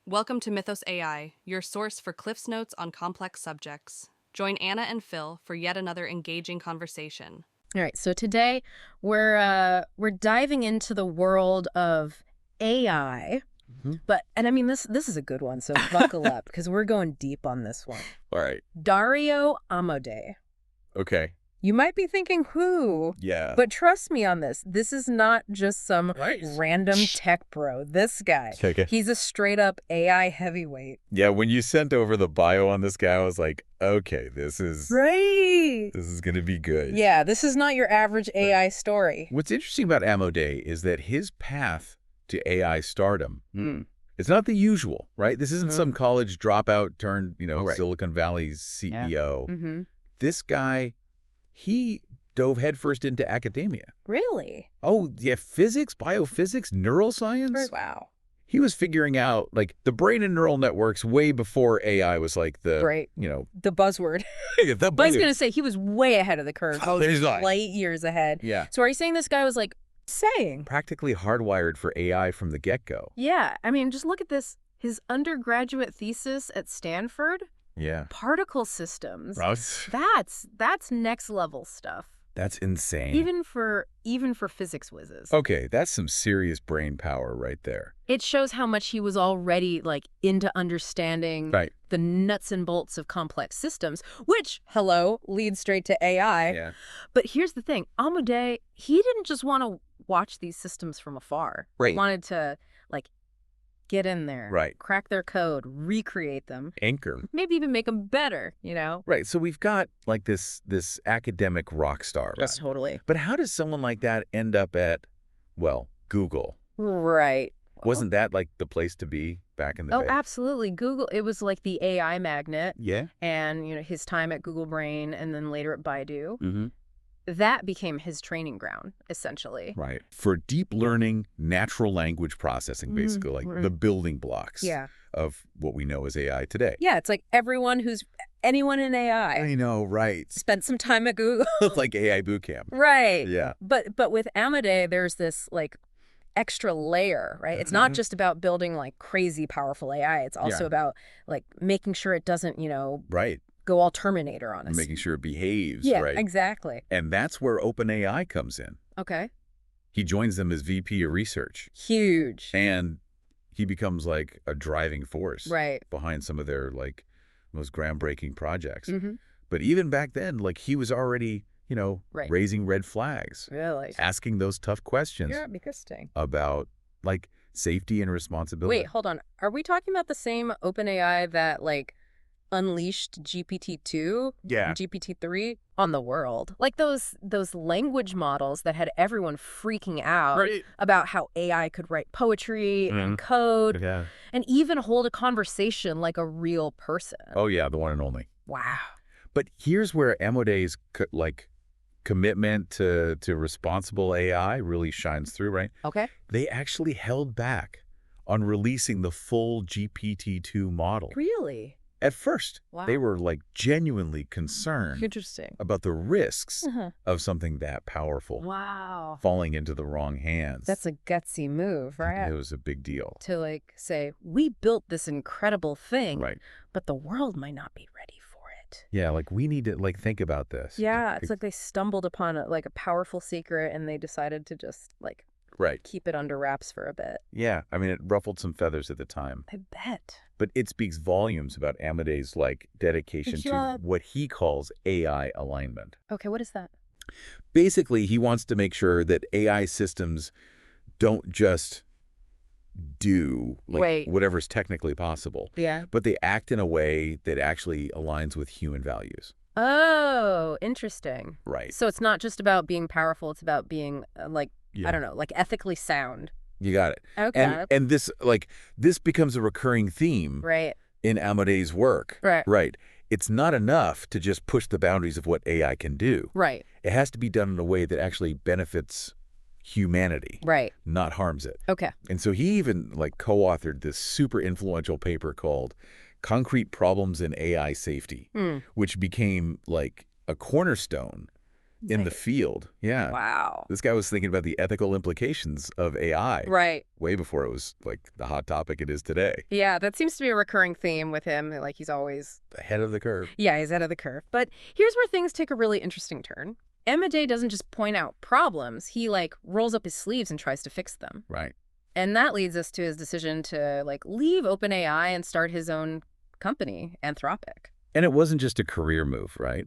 Welcome to Mythos AI, your source for Cliff's Notes on complex subjects. Join Anna and Phil for yet another engaging conversation. All right, so today we're diving into the world of AI, and I mean this is a good one, so buckle up because we're going deep on this one. All right. Dario Amodei. Okay. You might be thinking who? Yeah. But trust me on this. This is not just some Right. random tech bro. This guy, Okay. he's a straight up AI heavyweight. Yeah, when you sent over the bio on this guy, I was like, okay, this is going to be good. Yeah, this is not your average AI story. What's interesting about Amodei is that his path to AI stardom, it's not the usual, right? This isn't some college dropout turned, Silicon Valley's CEO. This guy, he dove headfirst into academia. Really? Oh, yeah, physics, biophysics, neuroscience. Wow. He was figuring out, like, the brain and neural networks way before AI was, like, the, Right. The buzzword. the But I was going to say, he was way ahead of the curve. Oh, there's like- light years ahead. Yeah. So are you saying this guy was, like, saying? Practically hardwired for AI from the get-go. Yeah. I mean, just look at this. His undergraduate thesis at Stanford, Yeah. particle systems. Rouse. That's next level stuff. That's insane. Even for physics whizzes. Okay, that's some serious brain power right there. It shows how much he was already, like, into understanding Right. the nuts and bolts of complex systems, which, leads straight to AI. Yeah. But here's the thing. Amodei, he didn't just want to watch these systems from afar. Right. He wanted to, like, get in there, Right. crack their code, recreate them, Anchor. maybe even make them better, Right, so we've got, like, this academic rock star. Yes, Right? totally. But how does someone like that end up at, well, Google? Right. Wasn't that, like, the place to be back in the Oh, day? absolutely. Google, it was like the AI magnet. Yeah. And, his time at Google Brain and then later at Baidu. Mm-hmm. That became his training ground, essentially. Right. For deep learning, natural language processing, basically, like the building blocks of what we know as AI today. Yeah, it's like anyone in AI I know, right. spent some time at Google. It's like AI boot camp. Right. Yeah. But with Amodei, there's this, like, extra layer, right? It's not just about building, like, crazy powerful AI. It's also about, like, making sure it doesn't, Right. go all Terminator on us. Making sure it behaves, Yeah, right? exactly. And that's where OpenAI comes in. Okay. He joins them as VP of research. Huge. And he becomes, like, a driving force Right. behind some of their, like, most groundbreaking projects. Mm-hmm. But even back then, like, he was already, Right. raising red flags, Really? asking those tough questions Yeah, interesting. about, like, safety and responsibility. Wait, hold on. Are we talking about the same OpenAI that, like, unleashed GPT-2 Yeah. and GPT-3 on the world? Like those language models that had everyone freaking out Right. about how AI could write poetry and code and even hold a conversation like a real person. Oh, yeah, the one and only. Wow. But here's where Amodei's, commitment to responsible AI really shines through, right? Okay. They actually held back on releasing the full GPT-2 model. Really? At first, Wow. they were, like, genuinely concerned Interesting. about the risks of something that powerful Wow. falling into the wrong hands. That's a gutsy move, right? It was a big deal. To, like, say, we built this incredible thing, Right. but the world might not be ready for it. Yeah, like, we need to, like, think about this. Yeah, it's like they stumbled upon a powerful secret and they decided to just, like, Right. keep it under wraps for a bit. Yeah, I mean, it ruffled some feathers at the time. I bet. But it speaks volumes about Amodei's, like, dedication Yeah. to what he calls AI alignment. Okay, what is that? Basically, he wants to make sure that AI systems don't just do, like, Wait. whatever's technically possible, Yeah. but they act in a way that actually aligns with human values. Oh, interesting. Right. So it's not just about being powerful, it's about being, like, Yeah. I don't know, like ethically sound. You got it. Okay. And this, like, this becomes a recurring theme Right. in Amodei's work. Right. Right. It's not enough to just push the boundaries of what AI can do. Right. It has to be done in a way that actually benefits humanity, Right. not harms it. Okay. And so he even, like, co-authored this super influential paper called Concrete Problems in AI Safety, which became, like, a cornerstone in the field. Yeah. Wow. This guy was thinking about the ethical implications of AI. Right. Way before it was like the hot topic it is today. Yeah, that seems to be a recurring theme with him. Like he's always Ahead of the curve. Yeah, he's ahead of the curve. But here's where things take a really interesting turn. Amodei doesn't just point out problems. He rolls up his sleeves and tries to fix them. Right. And that leads us to his decision to leave OpenAI and start his own company, Anthropic. And it wasn't just a career move, right?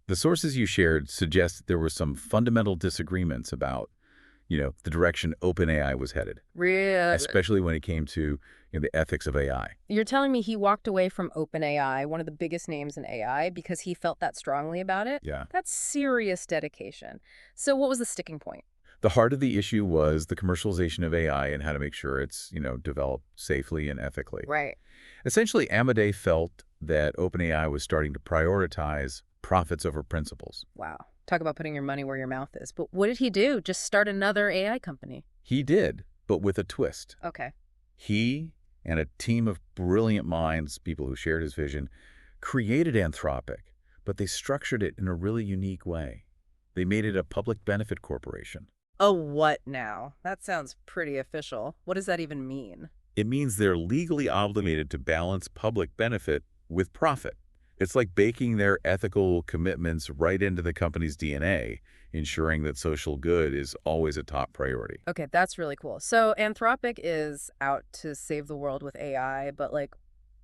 The sources you shared suggest there were some fundamental disagreements about, the direction OpenAI was headed. Really? Especially when it came to the ethics of AI. You're telling me he walked away from OpenAI, one of the biggest names in AI, because he felt that strongly about it? Yeah. That's serious dedication. So what was the sticking point? The heart of the issue was the commercialization of AI and how to make sure it's, developed safely and ethically. Right. Essentially, Amodei felt that OpenAI was starting to prioritize profits over principles. Wow. Talk about putting your money where your mouth is. But what did he do? Just start another AI company? He did, but with a twist. Okay. He and a team of brilliant minds, people who shared his vision, created Anthropic, but they structured it in a really unique way. They made it a public benefit corporation. Oh, what now? That sounds pretty official. What does that even mean? It means they're legally obligated to balance public benefit with profit. It's like baking their ethical commitments right into the company's DNA, ensuring that social good is always a top priority. Okay, that's really cool. So Anthropic is out to save the world with AI, but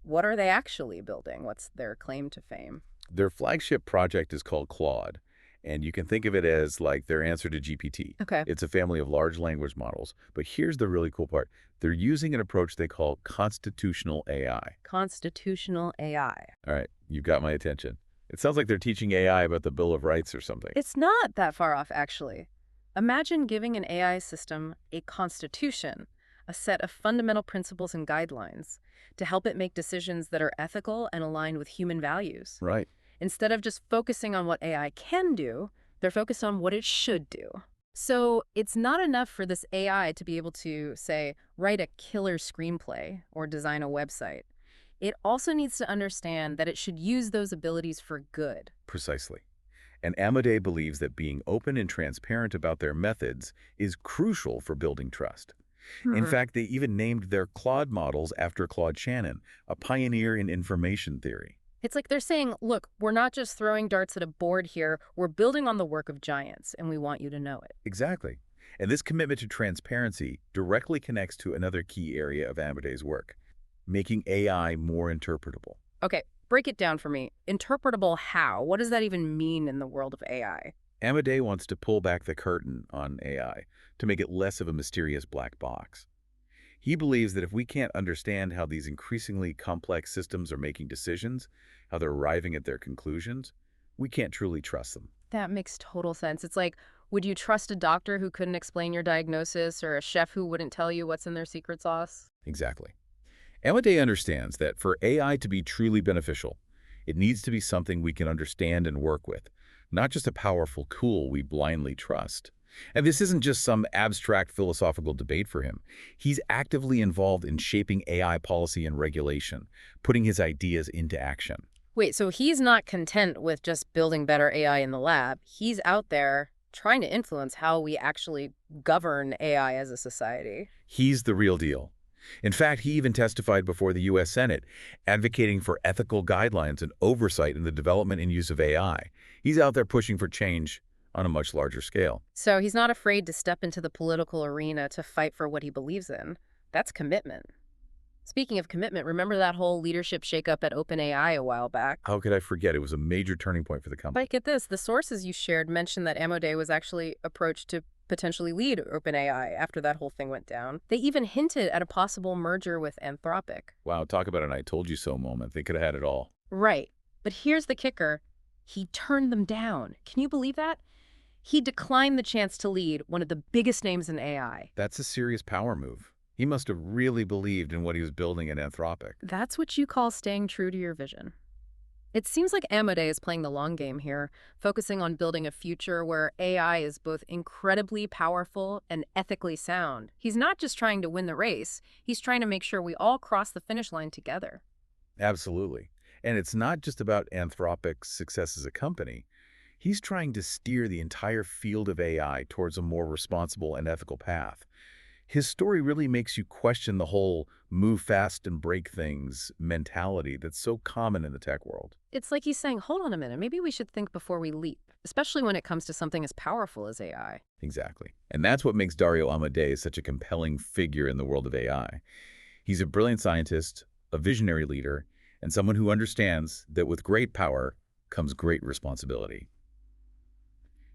what are they actually building? What's their claim to fame? Their flagship project is called Claude, and you can think of it as like their answer to GPT. Okay. It's a family of large language models, but here's the really cool part. They're using an approach they call constitutional AI. Constitutional AI. All right, you've got my attention. It sounds like they're teaching AI about the Bill of Rights or something. It's not that far off, actually. Imagine giving an AI system a constitution, a set of fundamental principles and guidelines to help it make decisions that are ethical and aligned with human values. Right. Instead of just focusing on what AI can do, they're focused on what it should do. So it's not enough for this AI to be able to, say, write a killer screenplay or design a website. It also needs to understand that it should use those abilities for good. Precisely. And Amodei believes that being open and transparent about their methods is crucial for building trust. In fact, they even named their Claude models after Claude Shannon, a pioneer in information theory. It's like they're saying, look, we're not just throwing darts at a board here. We're building on the work of giants, and we want you to know it. Exactly. And this commitment to transparency directly connects to another key area of Amodei's work, making AI more interpretable. Okay, break it down for me. Interpretable how? What does that even mean in the world of AI? Amodei wants to pull back the curtain on AI to make it less of a mysterious black box. He believes that if we can't understand how these increasingly complex systems are making decisions, how they're arriving at their conclusions, we can't truly trust them. That makes total sense. It's like, would you trust a doctor who couldn't explain your diagnosis or a chef who wouldn't tell you what's in their secret sauce? Exactly. Amodei understands that for AI to be truly beneficial, it needs to be something we can understand and work with, not just a powerful tool we blindly trust. And this isn't just some abstract philosophical debate for him. He's actively involved in shaping AI policy and regulation, putting his ideas into action. Wait, so he's not content with just building better AI in the lab. He's out there trying to influence how we actually govern AI as a society. He's the real deal. In fact, he even testified before the U.S. Senate, advocating for ethical guidelines and oversight in the development and use of AI. He's out there pushing for change on a much larger scale. So he's not afraid to step into the political arena to fight for what he believes in. That's commitment. Speaking of commitment, remember that whole leadership shakeup at OpenAI a while back? How could I forget? It was a major turning point for the company. But get this, the sources you shared mentioned that Amodei was actually approached to potentially lead OpenAI after that whole thing went down. They even hinted at a possible merger with Anthropic. Wow, talk about an I told you so moment. They could have had it all. Right. But here's the kicker. He turned them down. Can you believe that? He declined the chance to lead one of the biggest names in AI. That's a serious power move. He must have really believed in what he was building at Anthropic. That's what you call staying true to your vision. It seems like Amodei is playing the long game here, focusing on building a future where AI is both incredibly powerful and ethically sound. He's not just trying to win the race, he's trying to make sure we all cross the finish line together. Absolutely. And it's not just about Anthropic's success as a company. He's trying to steer the entire field of AI towards a more responsible and ethical path. His story really makes you question the whole move fast and break things mentality that's so common in the tech world. It's like he's saying, hold on a minute, maybe we should think before we leap, especially when it comes to something as powerful as AI. Exactly. And that's what makes Dario Amodei such a compelling figure in the world of AI. He's a brilliant scientist, a visionary leader, and someone who understands that with great power comes great responsibility.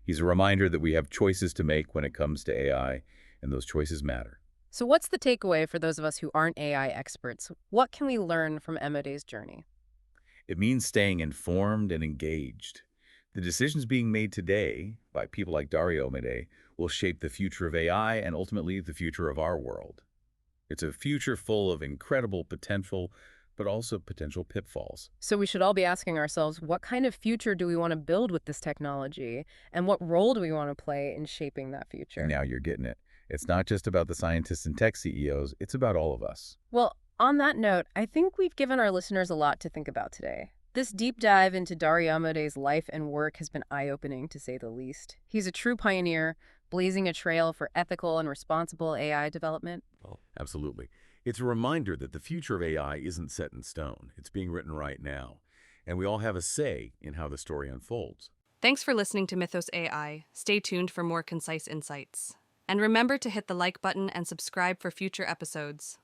He's a reminder that we have choices to make when it comes to AI, and those choices matter. So what's the takeaway for those of us who aren't AI experts? What can we learn from Amodei's journey? It means staying informed and engaged. The decisions being made today by people like Dario Amodei will shape the future of AI and ultimately the future of our world. It's a future full of incredible potential, but also potential pitfalls. So we should all be asking ourselves, what kind of future do we want to build with this technology? And what role do we want to play in shaping that future? And now you're getting it. It's not just about the scientists and tech CEOs, it's about all of us. Well, on that note, I think we've given our listeners a lot to think about today. This deep dive into Dario Amodei's life and work has been eye-opening, to say the least. He's a true pioneer, blazing a trail for ethical and responsible AI development. Well, absolutely. It's a reminder that the future of AI isn't set in stone. It's being written right now. And we all have a say in how the story unfolds. Thanks for listening to Mythos AI. Stay tuned for more concise insights. And remember to hit the like button and subscribe for future episodes.